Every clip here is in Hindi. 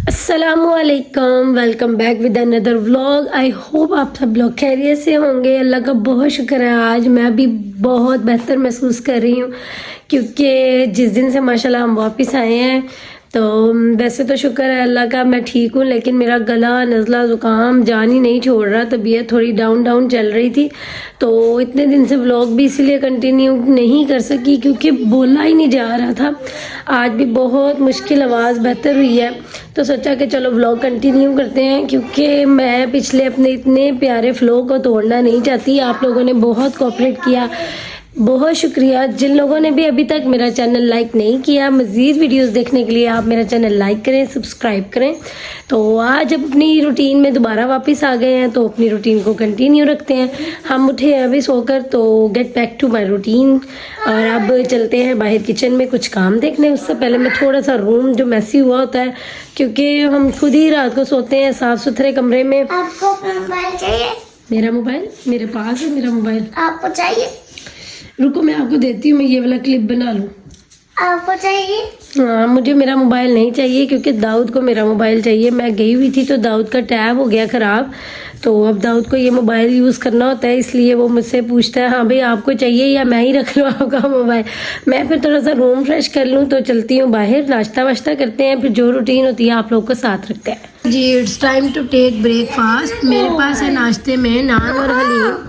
अस्सलामुअलैकुम, welcome back with another vlog. I hope आप सब लोग खैरियत से होंगे। अल्लाह का बहुत शुक्र है, आज मैं भी बहुत बेहतर महसूस कर रही हूँ क्योंकि जिस दिन से माशाल्लाह हम वापस आए हैं तो वैसे तो शुक्र है अल्लाह का, मैं ठीक हूँ, लेकिन मेरा गला नज़ला ज़ुकाम जान ही नहीं छोड़ रहा। तबीयत थोड़ी डाउन डाउन चल रही थी तो इतने दिन से व्लॉग भी इसीलिए कंटिन्यू नहीं कर सकी क्योंकि बोला ही नहीं जा रहा था। आज भी बहुत मुश्किल, आवाज़ बेहतर हुई है तो सोचा कि चलो व्लॉग कंटिन्यू करते हैं क्योंकि मैं पिछले अपने इतने प्यारे फ्लो को तोड़ना नहीं चाहती। आप लोगों ने बहुत कोऑपरेट किया, बहुत शुक्रिया। जिन लोगों ने भी अभी तक मेरा चैनल लाइक नहीं किया, मज़ीद वीडियोस देखने के लिए आप मेरा चैनल लाइक करें, सब्सक्राइब करें। तो आज अपनी रूटीन में दोबारा वापस आ गए हैं तो अपनी रूटीन को कंटिन्यू रखते हैं। हम उठे हैं अभी सोकर तो get back to my routine और अब चलते हैं बाहर किचन में कुछ काम देखने। उससे पहले मैं थोड़ा सा रूम जो मैसी हुआ होता है क्योंकि हम खुद ही रात को सोते हैं साफ़ सुथरे कमरे में। आपको मोबाइल चाहिए? मेरा मोबाइल मेरे पास है, मेरा मोबाइल आपको चाहिए? रुको मैं आपको देती हूँ, मैं ये वाला क्लिप बना लूँ। आपको चाहिए? हाँ, मुझे मेरा मोबाइल नहीं चाहिए क्योंकि दाऊद को मेरा मोबाइल चाहिए। मैं गई हुई थी तो दाऊद का टैब हो गया ख़राब, तो अब दाऊद को ये मोबाइल यूज़ करना होता है, इसलिए वो मुझसे पूछता है हाँ भाई आपको चाहिए या मैं ही रख लूँ आपका मोबाइल। मैं फिर थोड़ा सा रूम फ्रेश कर लूँ तो चलती हूँ बाहर, नाश्ता वाश्ता करते हैं, फिर जो रूटीन होती है आप लोग को साथ रखते हैं। जी it's time to take breakfast. मेरे पास है नाश्ते में नान और haleem.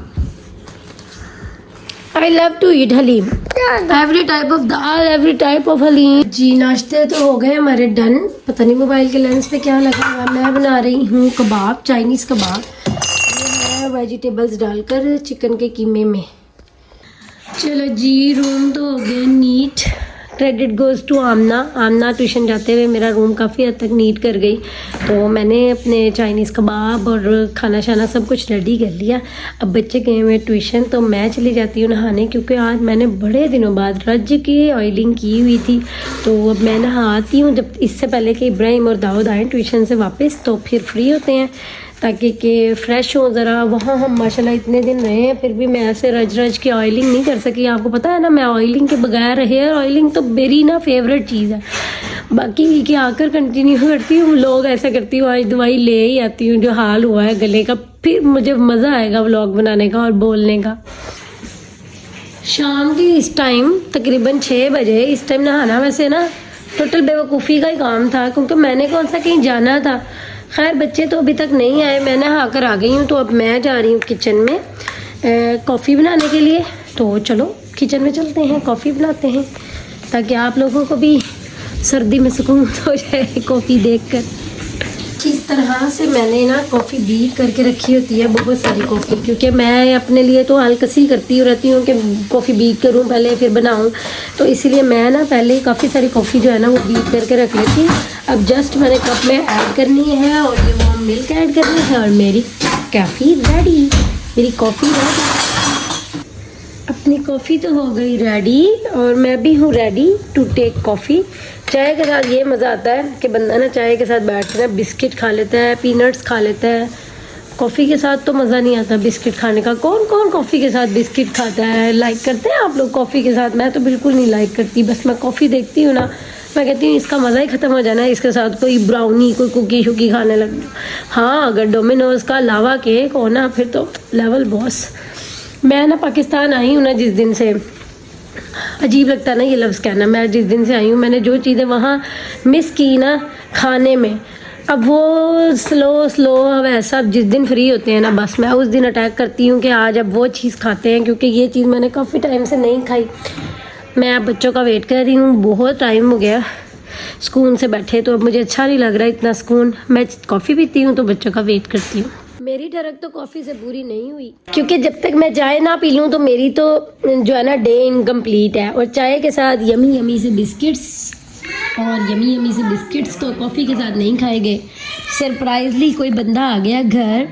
I love to eat haleem, every type of dal, every type of haleem. जी नाश्ते तो हो गए हमारे डन। पता नहीं मोबाइल के लेंस पे क्या लगा हुआ। मैं बना रही हूँ कबाब, चाइनीज़ कबाब। ये है वेजिटेबल्स डालकर चिकन के कीमे में। चलो जी रूम तो हो गया neat. Credit goes to Aamna. Aamna tuition जाते हुए मेरा रूम काफ़ी हद तक नीट कर गई। तो मैंने अपने चाइनीज़ कबाब और खाना शाना सब कुछ रेडी कर लिया। अब बच्चे गए हुए ट्यूशन तो मैं चली जाती हूँ नहाने क्योंकि आज मैंने बड़े दिनों बाद रज की ऑयलिंग की हुई थी। तो अब मैं नहाती हूँ जब इससे पहले कि इब्राहिम और दाऊद आए ट्यूशन से वापस, तो फिर फ्री होते हैं ताकि कि फ़्रेश हो ज़रा। वहाँ हम माशाल्लाह इतने दिन रहे हैं फिर भी मैं ऐसे रज रज की ऑयलिंग नहीं कर सकी। आपको पता है ना, मैं ऑयलिंग के बगैर हेयर ऑयलिंग तो मेरी ना फेवरेट चीज़ है। बाकी कि आकर कंटिन्यू करती हूँ, लोग ऐसा करती हूँ आज दवाई ले ही आती हूँ जो हाल हुआ है गले का, फिर मुझे मज़ा आएगा व्लॉग बनाने का और बोलने का। शाम की इस टाइम तकरीबन 6 बजे, इस टाइम नहाना वैसे ना टोटल बेवकूफ़ी का ही काम था क्योंकि मैंने कौन सा कहीं जाना था। खैर बच्चे तो अभी तक नहीं आए, मैं नहा कर आ गई हूँ तो अब मैं जा रही हूँ किचन में कॉफ़ी बनाने के लिए। तो चलो किचन में चलते हैं, कॉफ़ी बनाते हैं ताकि आप लोगों को भी सर्दी में सुकून हो जाए कॉफ़ी देखकर। किस तरह से मैंने ना कॉफ़ी बीट करके रखी होती है, बहुत सारी कॉफ़ी, क्योंकि मैं अपने लिए तो हलकसी करती रहती हूँ कि कॉफ़ी बीट करूँ पहले फिर बनाऊँ। तो इसीलिए मैं ना पहले ही काफ़ी सारी कॉफ़ी जो है ना वो बीट करके रख लेती हूँ। अब जस्ट मैंने कप में ऐड करनी है और ये वो मिल्क ऐड करनी है और मेरी कॉफ़ी रेडी, मेरी कॉफ़ी रेडी। अपनी कॉफ़ी तो हो गई रेडी और मैं भी हूँ रेडी टू टेक कॉफ़ी। चाय के साथ ये मज़ा आता है कि बंदा ना चाय के साथ बैठ कर बिस्किट खा लेता है, पीनट्स खा लेता है। कॉफ़ी के साथ तो मज़ा नहीं आता बिस्किट खाने का। कौन कौन कॉफ़ी के साथ बिस्किट खाता है? लाइक करते हैं आप लोग कॉफ़ी के साथ? मैं तो बिल्कुल नहीं लाइक करती। बस मैं कॉफ़ी देखती हूँ ना, मैं कहती हूँ इसका मज़ा ही ख़त्म हो जाना है, इसके साथ कोई ब्राउनी कोई कुकी शुकी खाने लग। हाँ अगर डोमिनोज़ का लावा केक हो ना फिर तो लेवल बॉस। मैं ना पाकिस्तान आई हूँ ना जिस दिन से, अजीब लगता है ना ये लफ्ज़ कहना, मैं जिस दिन से आई हूँ मैंने जो चीज़ें वहाँ मिस की ना खाने में, अब वो स्लो अब ऐसा जिस दिन फ्री होते हैं ना बस मैं उस दिन अटैक करती हूँ कि आज अब वो चीज़ खाते हैं क्योंकि ये चीज़ मैंने काफ़ी टाइम से नहीं खाई। मैं अब बच्चों का वेट कर रही हूँ, बहुत टाइम हो गया सुकून से बैठे, तो अब मुझे अच्छा नहीं लग रहा इतना सुकून। मैं कॉफ़ी पीती हूँ तो बच्चों का वेट करती हूँ। मेरी ढरक तो कॉफ़ी से पूरी नहीं हुई क्योंकि जब तक मैं चाय ना पी लूँ तो मेरी तो जो है ना डे इनकम्प्लीट है। और चाय के साथ यमी यमी से बिस्किट्स और यमी यमी से बिस्किट्स तो कॉफ़ी के साथ नहीं खाए गए। सरप्राइजली कोई बंदा आ गया घर।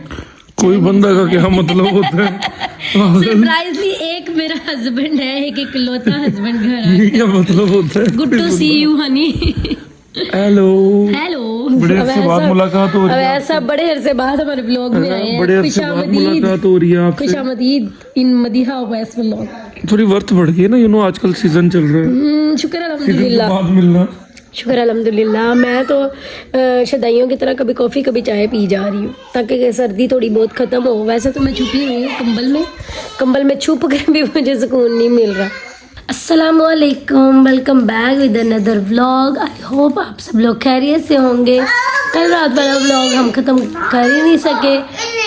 कोई बंदा का क्या मतलब होता है? सरप्राइजली एक मेरा हस्बैंड है, एक इकलौता हस्बैंड घर आया। ये क्या मतलब होता है? Good to see you honey. Hello hello. बड़े अरसे बाद मुलाकात हो रही है। ऐसा बड़े अरसे बाद हमारे ब्लॉग में आए हैं। बड़े अरसे बाद मुलाकात हो रही है आपसे। खुशामदीद इन मदीहा वेस्ट व्लॉग। थोड़ी वर्थ बढ़ गई है ना, आजकल सीजन चल रहा है। शुक्र अल्हम्दुलिल्लाह। बाद मिलना शुक्र अल्हम्दुलिल्लाह। मैं तो शदाइयों की तरह कभी कॉफ़ी कभी चाय पी जा रही हूँ ताकि सर्दी थोड़ी बहुत ख़त्म हो। वैसे तो मैं छुपी हुई हूँ कंबल में छुप कर भी मुझे सुकून नहीं मिल रहा। अस्सलामुअलैकुम, welcome back with another vlog. I hope आप सब लोग खैरियत से होंगे। कल रात वाला व्लॉग हम ख़त्म कर ही नहीं सके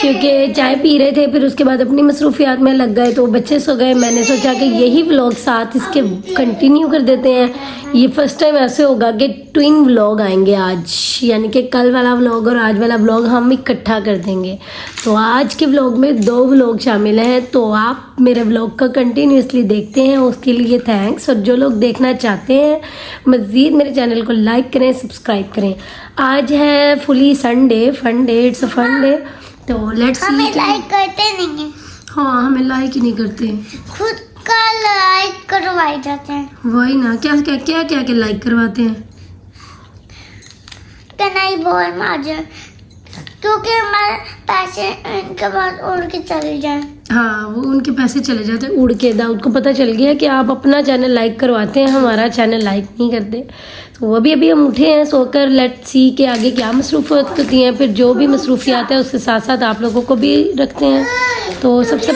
क्योंकि चाय पी रहे थे, फिर उसके बाद अपनी मसरूफियात में लग गए तो बच्चे सो गए। मैंने सोचा कि यही व्लॉग साथ इसके कंटिन्यू कर देते हैं। ये फर्स्ट टाइम ऐसे होगा कि ट्विन व्लॉग आएंगे आज, यानी कि कल वाला व्लॉग और आज वाला व्लॉग हम इकट्ठा कर देंगे। तो आज के व्लॉग में 2 व्लॉग शामिल हैं, तो आप मेरे व्लॉग का कंटिन्यूसली देखते हैं, उसके लिए थैंक्स। और जो लोग देखना चाहते हैं मज़ीद मेरे चैनल को लाइक करें, सब्सक्राइब करें। आज है fully Sunday, fun day, it's a fun day. तो लेट्स हमें लाइक करते नहीं है, हाँ, हमें लाइक ही नहीं करते, खुद का लाइक करवाए जाते हैं। वही ना, क्या के लाइक करवाते हैं। कनाई बोल माजर, क्योंकि हमारे पैसे इनके पास उड़ के चले जाए। हाँ, वो उनके पैसे चले जाते हैं उड़ के। दाऊद को पता चल गया कि आप अपना चैनल लाइक करवाते हैं, हमारा चैनल लाइक नहीं करते। तो अभी हम उठे हैं सोकर, लेट्स सी के आगे क्या मसरूफियत होती हैं। फिर जो भी मसरूफियात है उसके साथ साथ आप लोगों को भी रखते हैं। तो सबसे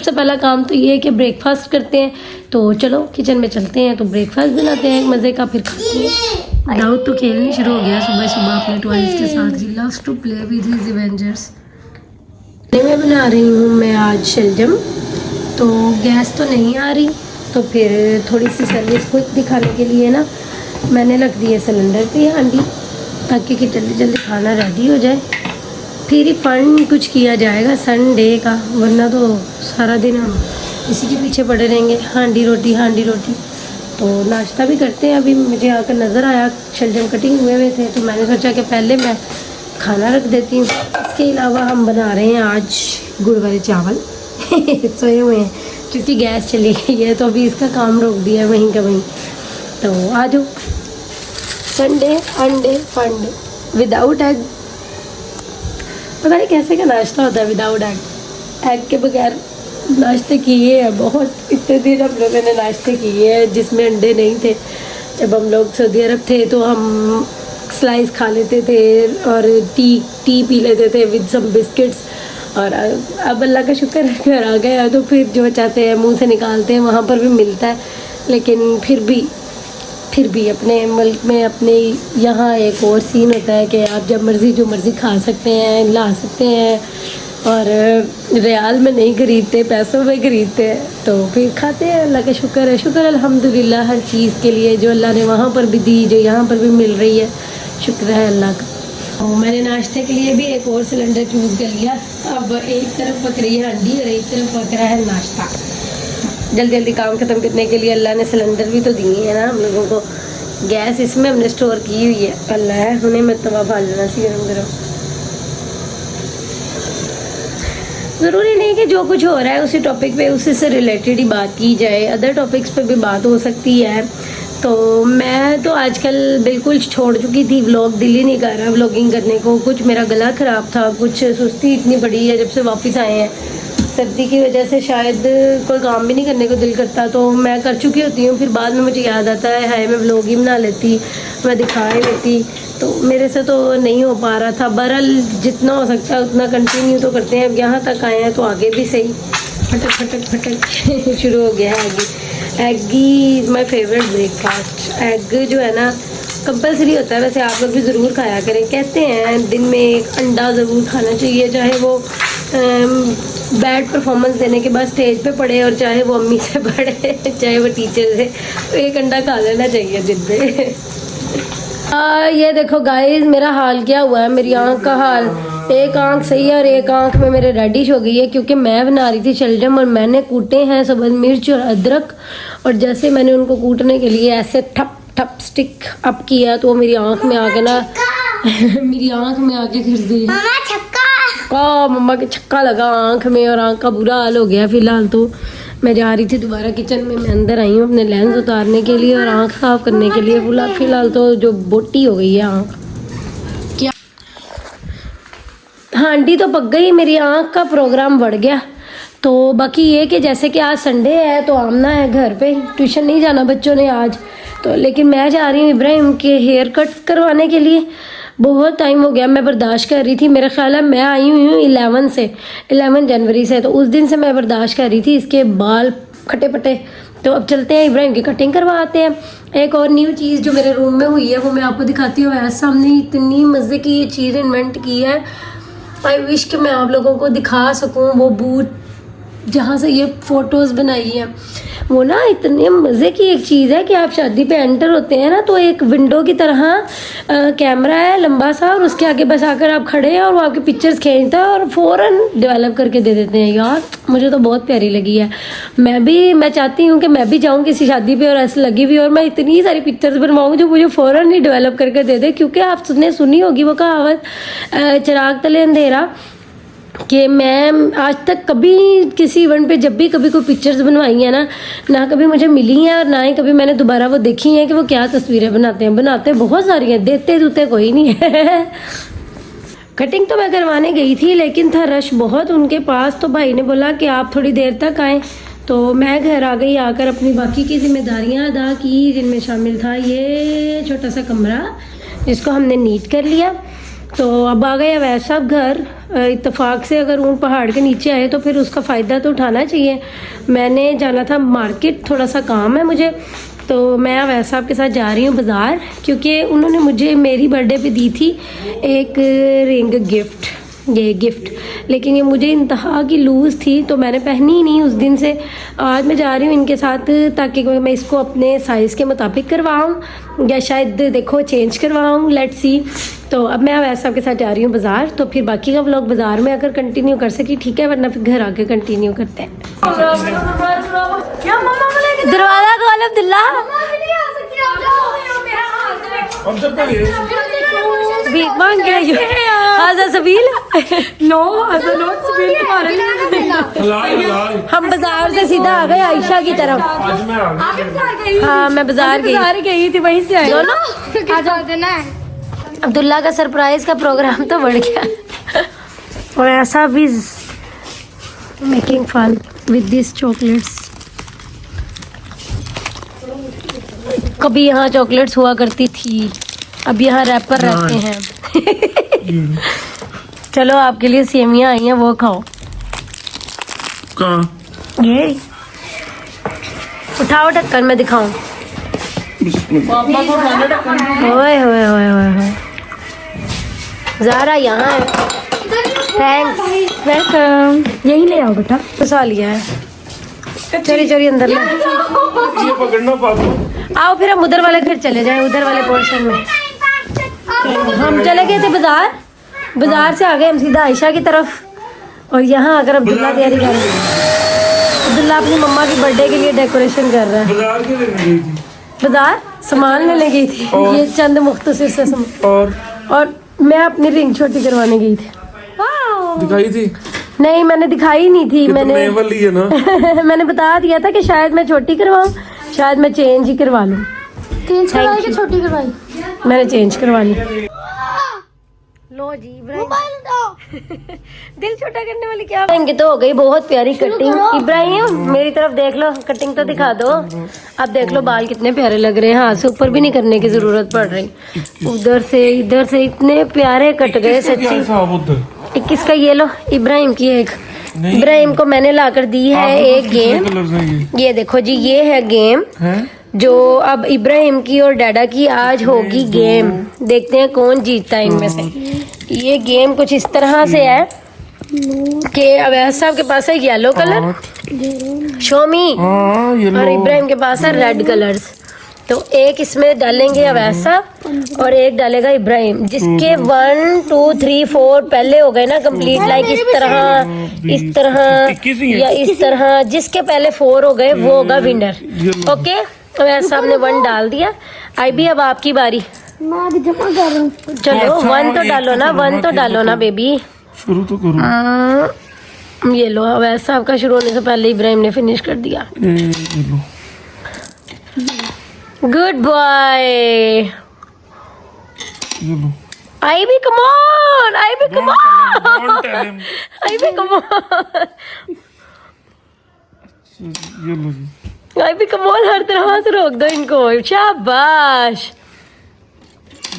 पहला काम तो ये है कि ब्रेकफास्ट करते हैं। तो चलो किचन में चलते हैं, तो ब्रेकफास्ट बनाते हैं मज़े का, फिर खाते हैं। दाऊद तो खेलने शुरू हो गया सुबह अपने टॉयज के साथ। ही loves to play with his Avengers. मैं बना रही हूँ मैं आज शलजम। तो गैस तो नहीं आ रही, तो फिर थोड़ी सी सर्विस क्विक दिखाने के लिए ना मैंने रख दी है सिलेंडर पे हांडी, ताकि कि जल्दी जल्दी खाना रेडी हो जाए। फिर ही फन कुछ किया जाएगा संडे का, वरना तो सारा दिन हम इसी के पीछे पड़े रहेंगे, हांडी रोटी। तो नाश्ता भी करते हैं। अभी मुझे आकर नज़र आया शलजम कटिंग हुए थे, तो मैंने सोचा कि पहले मैं खाना रख देती हूँ। इसके अलावा हम बना रहे हैं आज गुड़ वाले चावल सोए हुए हैं क्योंकि गैस चली गई है, तो अभी इसका काम रोक दिया है वहीं का वहीं। तो आ जाओ, संडे अंडे फंडे विदाउट एग। पता नहीं कैसे का नाश्ता होता है विदाउट एग के बगैर। नाश्ते किए हैं बहुत, इतने दिन हम लोगों ने नाश्ते किए हैं जिसमें अंडे नहीं थे। जब हम लोग सऊदी अरब थे तो हम स्लाइस खा लेते थे और टी पी लेते थे विद सम बिस्किट्स। और अब अल्लाह का शुक्र है घर आ गया, तो फिर जो चाहते हैं मुंह से निकालते हैं, वहाँ पर भी मिलता है। लेकिन फिर भी अपने मुल्क में अपने यहाँ एक और सीन होता है कि आप जब मर्ज़ी जो मर्ज़ी खा सकते हैं, ला सकते हैं, और रियाल में नहीं खरीदते, पैसों में खरीदते हैं। तो फिर खाते हैं। अल्लाह का शुक्र है, शुक्र अल्हम्दुलिल्लाह हर चीज़ के लिए जो अल्लाह ने वहाँ पर भी दी, जो यहाँ पर भी मिल रही है, शुक्र है अल्लाह का। और मैंने नाश्ते के लिए भी एक और सिलेंडर चूज़ कर लिया। अब एक तरफ पक रही है हंडी और एक तरफ पक रहा है नाश्ता। जल्दी काम ख़त्म करने के लिए अल्लाह ने सिलेंडर भी तो दिए हैं ना हम लोगों को। गैस इसमें हमने स्टोर की हुई है। अल्लाह है उन्हें मैं तवा भाल लेना सी गरम। ज़रूरी नहीं कि जो कुछ हो रहा है उसी टॉपिक पे उसी से रिलेटेड ही बात की जाए, अदर टॉपिक्स पे भी बात हो सकती है। तो मैं तो आजकल बिल्कुल छोड़ चुकी थी व्लॉग, दिल ही नहीं कर रहा व्लॉगिंग करने को। कुछ मेरा गला ख़राब था, कुछ सुस्ती इतनी बड़ी है जब से वापस आए हैं। सर्दी की वजह से शायद कोई काम भी नहीं करने को दिल करता, तो मैं कर चुकी होती हूँ। फिर बाद में मुझे याद आता है हाय मैं व्लॉग ही बना लेती, मैं दिखा ही लेती, तो मेरे से तो नहीं हो पा रहा था। बहरहाल जितना हो सकता है उतना कंटिन्यू तो करते हैं। अब यहाँ तक आए हैं तो आगे भी सही। फटक शुरू हो गया है egg is my favourite breakfast. Egg जो है ना कंपलसरी होता है, वैसे आप लोग भी ज़रूर खाया करें। कहते हैं दिन में एक अंडा ज़रूर खाना चाहिए, चाहे वो बैड परफॉर्मेंस देने के बाद स्टेज पे पढ़े और चाहे वो अम्मी से पढ़े चाहे वो टीचर से, तो एक अंडा खा लेना चाहिए दिन में। ये देखो गाइस मेरा हाल क्या हुआ है, मेरी आँख का हाल। एक आँख सही है और एक आँख में मेरे रेडिश हो गई है क्योंकि मैं बना रही थी शलजम और मैंने कूटे हैं सब्ज़ मिर्च और अदरक, और जैसे मैंने उनको कूटने के लिए ऐसे ठप स्टिक अप किया तो वो मेरी आँख में आके ना मेरी आँख में आके घिस गई। मम्मा के छक्का लगा आँख में और आँख का बुरा हाल हो गया। फिलहाल तो मैं जा रही थी दोबारा किचन में, मैं अंदर आई हूँ अपने लेंस उतारने के लिए और आँख साफ करने के लिए। फिलहाल तो जो बोटी हो गई है आँख, क्या हांडी तो पक गई, मेरी आँख का प्रोग्राम बढ़ गया। तो बाकी ये कि जैसे कि आज संडे है तो आमना है घर पे, ट्यूशन नहीं जाना बच्चों ने आज। तो लेकिन मैं जा रही हूँ इब्राहिम के हेयर कट करवाने के लिए। बहुत टाइम हो गया, मैं बर्दाश्त कर रही थी। मेरा ख्याल है मैं आई हुई हूँ 11 जनवरी से, तो उस दिन से मैं बर्दाश्त कर रही थी इसके बाल फटे फटे। तो अब चलते हैं इब्राहिम की कटिंग करवाते हैं। एक और न्यू चीज़ जो मेरे रूम में हुई है वो मैं आपको दिखाती हूँ। ऐसा हमने इतनी मज़े की ये चीज़ इन्वेंट की है, आई विश कि मैं आप लोगों को दिखा सकूँ। वो बूथ जहाँ से ये फ़ोटोज़ बनाई है वो ना इतने मज़े की एक चीज़ है कि आप शादी पे एंटर होते हैं ना तो एक विंडो की तरह कैमरा है लंबा सा, और उसके आगे बस आकर आप खड़े हैं और वो आपके पिक्चर्स खींचता है और फ़ौरन डेवलप करके दे देते हैं। यार मुझे तो बहुत प्यारी लगी है। मैं चाहती हूँ कि मैं भी जाऊँ किसी शादी पे और ऐसे लगी हुई और मैं इतनी सारी पिक्चर्स बनवाऊँ जो मुझे फ़ौरन ही डेवलप करके दे दे। क्योंकि आपने सुनी होगी वो कहावत, चिराग तले अंधेरा, कि मैं आज तक कभी किसी इवेंट पे जब भी कभी कोई पिक्चर्स बनवाई है ना कभी मुझे मिली हैं और ना ही कभी मैंने दोबारा वो देखी हैं कि वो क्या तस्वीरें बनाते बहुत सारी हैं, देते दूते कोई नहीं है। कटिंग तो मैं करवाने गई थी लेकिन था रश बहुत उनके पास, तो भाई ने बोला कि आप थोड़ी देर तक आएँ। तो मैं घर आ गई, आकर अपनी बाकी की जिम्मेदारियां अदा की, जिनमें शामिल था ये छोटा सा कमरा जिसको हमने नीट कर लिया। तो अब आ गए अवैध साहब घर। इत्तेफाक से अगर ऊँट पहाड़ के नीचे आए तो फिर उसका फ़ायदा तो उठाना चाहिए। मैंने जाना था मार्केट, थोड़ा सा काम है मुझे, तो मैं अवैध साहब के साथ जा रही हूँ बाज़ार, क्योंकि उन्होंने मुझे मेरी बर्थडे पे दी थी एक रिंग गिफ्ट, ये गिफ्ट, लेकिन ये मुझे इंतहा की लूज़ थी तो मैंने पहनी ही नहीं उस दिन से। आज मैं जा रही हूँ इनके साथ ताकि मैं इसको अपने साइज़ के मुताबिक करवाऊँ या शायद देखो चेंज करवाऊँ, लेट्स सी। तो अब मैं वैसा आपके साथ जा रही हूँ बाज़ार, तो फिर बाकी का व्लॉग बाज़ार में अगर कंटिन्यू कर सकी ठीक है, वरना फिर घर आके कंटिन्यू करते हैं। दरवाज़ा खोल अब्दुल्ला। भीख मांग के आई हो? आजा सबील। नो आजा नॉट सबील, तुम्हारे लिए हम बाजार से सीधा आ गए आयशा की तरफ। हाँ मैं बाजार गई थी, वहीं से आई दोनों। अब्दुल्ला का सरप्राइज का प्रोग्राम तो बढ़ गया। और ऐसा भी making fun with this chocolates. कभी यहाँ चॉकलेट्स हुआ करती थी, अब यहाँ रैपर रहते हैं। चलो आपके लिए सेमियां आई हैं, वो खाओ। ये उठाओ ढक्कन में दिखाऊं। ओए होए होए होए होए, ज़ारा यहाँ है। Thanks, welcome. यही ले आओ बेटा, फंसा लिया है। चोरी चोरी अंदर ले पकड़ना पापा। आओ फिर हम उधर वाले घर चले जाएं, उधर वाले पोर्शन में। हम चले गए थे बाजार से आ गए हम सीधा आयशा की तरफ, और यहाँ आकर अब्दुल्ला तैयारी कर रहे हैं। अब्दुल्ला अपनी मम्मा की बर्थडे के लिए डेकोरेशन कर रहा है। बाजार क्यों लेने गई थी? बाजार सामान लेने गई थी, ये चंद मुख्तसर से सामान, और मैं अपनी रिंग छोटी करवाने गई थी। दिखाई थी? नहीं मैंने दिखाई नहीं थी, मैंने वाली है ना। मैंने बता दिया था कि शायद मैं छोटी करवाऊँ, शायद मैं चेंज ही करवा लूँ। चेंज करवाई कि छोटी करवाई? मैंने चेंज करवा ली। लो जी मोबाइल उठाओ। दिल छोटा करने वाली क्या इनकी तो हो गई बहुत प्यारी कटिंग। इब्राहिम मेरी तरफ देख लो, कटिंग तो दिखा दो। अब देख लो बाल कितने प्यारे लग रहे हैं, हाथ से ऊपर भी नहीं करने की जरूरत पड़ रही। उधर से इधर से इतने प्यारे कट गए सच्ची। 21 का ये लो इब्राहिम की एक। इब्राहिम को मैंने लाकर दी है एक गेम, ये देखो जी, ये है गेम जो अब इब्राहिम की और डाडा की आज होगी गेम। देखते हैं कौन जीतता है इनमें से। ये गेम कुछ इस तरह से है कि अवैध साहब के पास है येलो कलर, शोमी, और इब्राहिम के पास है रेड कलर्स। तो एक इसमें डालेंगे अवैध साहब और एक डालेगा इब्राहिम। जिसके 1 2 3 4 पहले हो गए ना कंप्लीट, लाइक इस तरह या इस तरह, जिसके पहले 4 हो गए वो होगा विनर। ओके, अवैध साहब ने 1 डाल दिया। आई भी अब आपकी बारी। मैं अभी जमा कर रहा हूँ। चलो 1 तो डालो ना, 1 तो डालो ना बेबी। शुरू तो करो। ये लो, अवैध साहब का शुरू होने से पहले इब्राहिम ने फिनिश कर दिया। Good boy. आई भी कम ऑन, आई भी कम ऑन, आई भी कम ऑन। आई भी कमोल हर तरह से रोक दो इनको, शाबाश।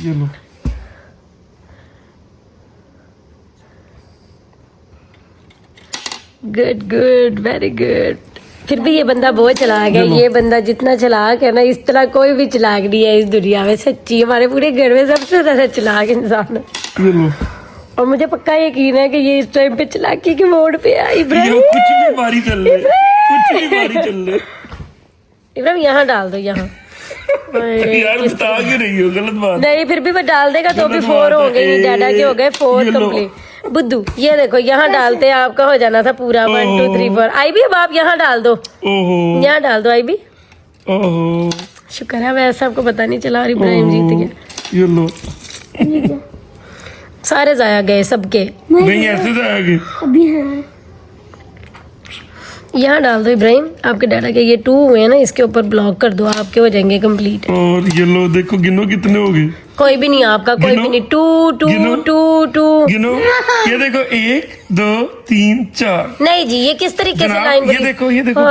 ये लो। Good good very good. फिर भी ये बंदा बहुत चलाक है, ये बंदा जितना चलाक है ना, इस तरह कोई भी चलाक नहीं है इस दुनिया में, सच्ची। हमारे पूरे घर में सबसे ज्यादा चलाक इंसान है। ये लो। और मुझे पक्का यकीन है कि ये इस टाइम पे चलाकी के मोड पे है। ये इब्राहिम, कुछ भी बारी चल रही है, कुछ भी बारी चल रही है। इब्राहिम यहाँ डाल दो, यहाँ। यार बता क्यों रही हो, गलत बात। नहीं फिर भी मैं डाल देगा तो भी गलत 4 बात हो है। गए, डाटा के हो गए 4 ये लो। कंप्लीट। बुद्धू ये देखो, यहाँ डालते हैं, आपका हो जाना था पूरा 1 2 3 4। आई भी अब आप यहाँ डाल दो, ओहो यहाँ डाल दो आई भी। ओहो। शुक्र है वैसे आपको पता नहीं चला और इब्राहिम जीत गया। ये लो। सारे जाया गए सबके। नहीं ऐसे तो आगे। अभी है। यहाँ डाल दो इब्राहिम, आपके डाटा के ये 2 हुए हैं ना, इसके ऊपर ब्लॉक कर दो, आपके हो जाएंगे कंप्लीट। और ये लो, देखो गिनो कितने हो गए। कोई भी नहीं आपका, कोई गिनो। भी नहीं। 2 2 गिनो। 2 2। गिनो, ये देखो 1 2 3 4। नहीं जी, ये किस तरीके से जनाब, लाइन ये देखो पूरे 4।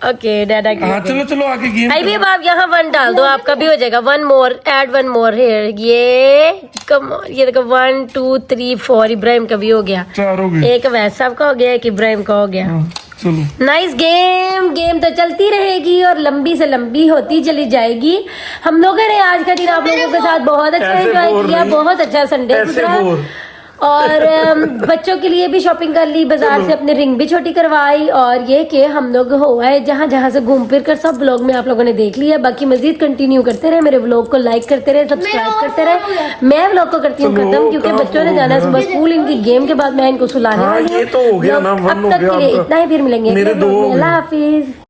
ओके डाटा की हाँ चलो चलो आगे गेम। आई भी अब आप यहाँ 1 डाल दो, आपका भी हो जाएगा। 1 मोर, ऐड 1 मोर हेयर। ये देखो 1 2 3 4, इब्राहिम का भी हो गया। 4 हो गए। एक वैसा का हो गया, एक इब्राहिम का हो गया। हाँ, चलो। नाइस गेम तो चलती रहेगी और लंबी से लंबी होती चली जाएगी। हम लोगों ने आज का दिन आप लोगों के साथ बहुत अच्छा ऐसे एंजॉय बोर किया, नहीं। बहुत अच्छा संडे ऐसे गुजरा। बोर। और बच्चों के लिए भी शॉपिंग कर ली, बाजार से अपनी रिंग भी छोटी करवाई। और ये कि हम लोग हुआ है जहाँ जहाँ से घूम फिर कर सब व्लॉग में आप लोगों ने देख लिया। बाकी मजीद कंटिन्यू करते रहे, मेरे व्लॉग को लाइक करते रहे, सब्सक्राइब करते रहे। मैं व्लॉग को करती हूँ चलो, खत्म, क्योंकि कहाँ बच्चों ने जाना है सुबह स्कूल। इनकी गेम के बाद मैं इनको सुलाने हाँ, वाली हूँ। ये तो हो गया ना, अब 1 हो तक गया के लिए आपका। इतना ही, फिर मिलेंगे मेरे अगले 2 व्लॉग हो में। गए। अल्लाह हाफिज।